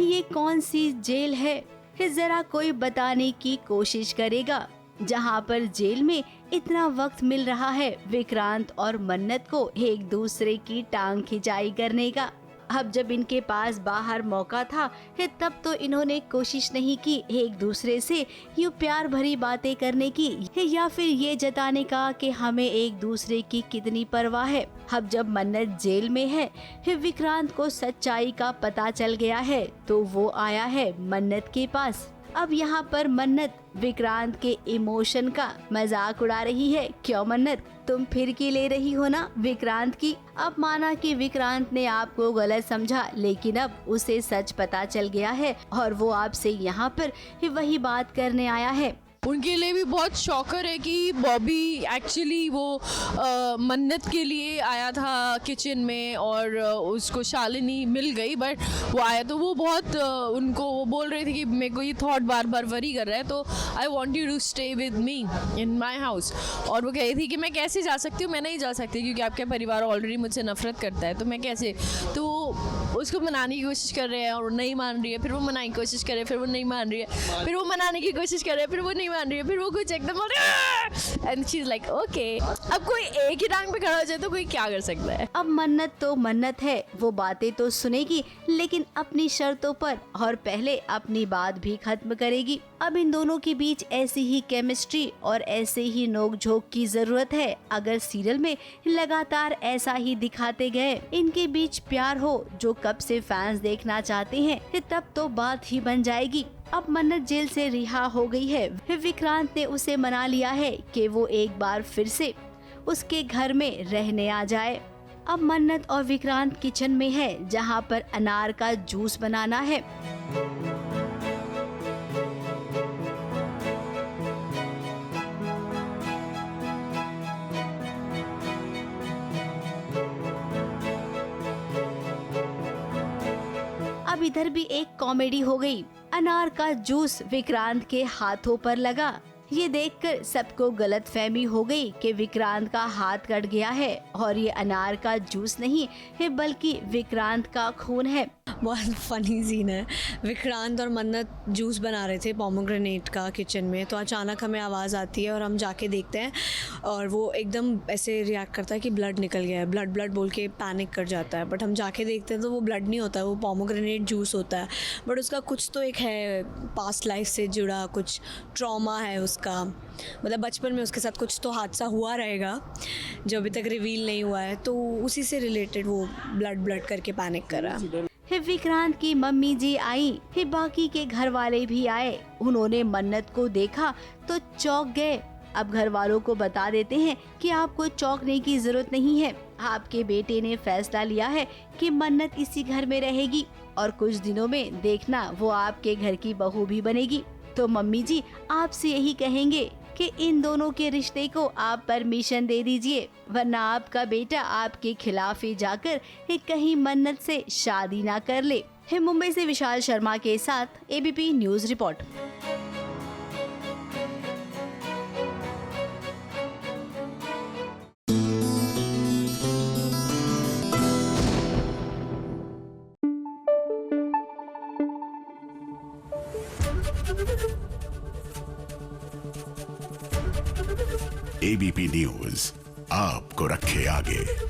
ये कौन सी जेल है, जरा कोई बताने की कोशिश करेगा। जहाँ पर जेल में इतना वक्त मिल रहा है विक्रांत और मन्नत को एक दूसरे की टांग खिंचाई करने का। अब जब इनके पास बाहर मौका था तब तो इन्होंने कोशिश नहीं की एक दूसरे से यूं प्यार भरी बातें करने की या फिर ये जताने का कि हमें एक दूसरे की कितनी परवाह है। अब जब मन्नत जेल में है, विक्रांत को सच्चाई का पता चल गया है तो वो आया है मन्नत के पास। अब यहाँ पर मन्नत विक्रांत के इमोशन का मजाक उड़ा रही है। क्यों मन्नत, तुम फिरकी ले रही हो ना विक्रांत की। अब माना कि विक्रांत ने आपको गलत समझा, लेकिन अब उसे सच पता चल गया है और वो आपसे यहाँ पर वही बात करने आया है। उनके लिए भी बहुत शॉकर है कि बॉबी एक्चुअली वो मन्नत के लिए आया था किचन में और उसको शालिनी मिल गई, बट वो आया तो वो बहुत उनको वो बोल रहे थे कि मेरे को ये थॉट बार बार वरी कर रहा है, तो I want you to stay with me in my house. और वो कह रही थी कि मैं कैसे जा सकती हूँ, मैं नहीं जा सकती क्योंकि आपका परिवार ऑलरेडी मुझसे नफरत करता है, तो मैं कैसे। तो उसको मनाने की कोशिश कर रहे हैं और नहीं मान रही है, फिर वो मनाने की कोशिश कर रहे हैं, फिर वो नहीं मान रही है, फिर वो मनाने की कोशिश कर रहे हैं, फिर वो नहीं मान रही है, फिर वो कुछ एकदम and she is like okay. अब कोई एक ही टांग पे खड़ा हो जाए तो कोई क्या कर सकता है। अब मन्नत तो मन्नत है, वो बातें तो सुनेगी लेकिन अपनी शर्तों पर, और पहले अपनी बात भी खत्म करेगी। अब इन दोनों के बीच ऐसी ही केमिस्ट्री और ऐसे ही नोक-झोंक की जरूरत है। अगर सीरियल में लगातार ऐसा ही दिखाते गए, इनके बीच प्यार हो जो कब से फैंस देखना चाहते हैं, तब तो बात ही बन जाएगी। अब मन्नत जेल से रिहा हो गई है। विक्रांत ने उसे मना लिया है कि वो एक बार फिर से उसके घर में रहने आ जाए। अब मन्नत और विक्रांत किचन में है जहाँ पर अनार का जूस बनाना है। अब इधर भी एक कॉमेडी हो गई। अनार का जूस विक्रांत के हाथों पर लगा। ये देखकर सबको गलतफहमी हो गई कि विक्रांत का हाथ कट गया है और ये अनार का जूस नहीं है बल्कि विक्रांत का खून है। बहुत फनी सीन है। विक्रांत और मन्नत जूस बना रहे थे पोमोग्रेनेट का किचन में, तो अचानक हमें आवाज़ आती है और हम जाके देखते हैं और वो एकदम ऐसे रिएक्ट करता है कि ब्लड निकल गया है, ब्लड ब्लड बोल के पैनिक कर जाता है। बट हम जाके देखते हैं तो वो ब्लड नहीं होता है, वो पोमोग्रेनेट जूस होता है। बट उसका कुछ तो एक है पास्ट लाइफ से जुड़ा कुछ ट्रॉमा है उसका, मतलब बचपन में उसके साथ कुछ तो हादसा हुआ रहेगा जो अभी तक रिवील नहीं हुआ है, तो उसी से रिलेटेड वो ब्लड ब्लड करके पैनिक कर रहा है। विक्रांत की मम्मी जी आई, बाकी के घर वाले भी आए। उन्होंने मन्नत को देखा तो चौंक गए। अब घर वालों को बता देते हैं कि आपको चौंकने की जरूरत नहीं है, आपके बेटे ने फैसला लिया है कि मन्नत इसी घर में रहेगी और कुछ दिनों में देखना वो आपके घर की बहू भी बनेगी। तो मम्मी जी आपसे यही कहेंगे कि इन दोनों के रिश्ते को आप परमिशन दे दीजिए, वरना आपका बेटा आपके खिलाफ ही जाकर कहीं मन्नत से शादी ना कर ले। मुंबई से विशाल शर्मा के साथ ABP news report. ABP news आपको रखे आगे।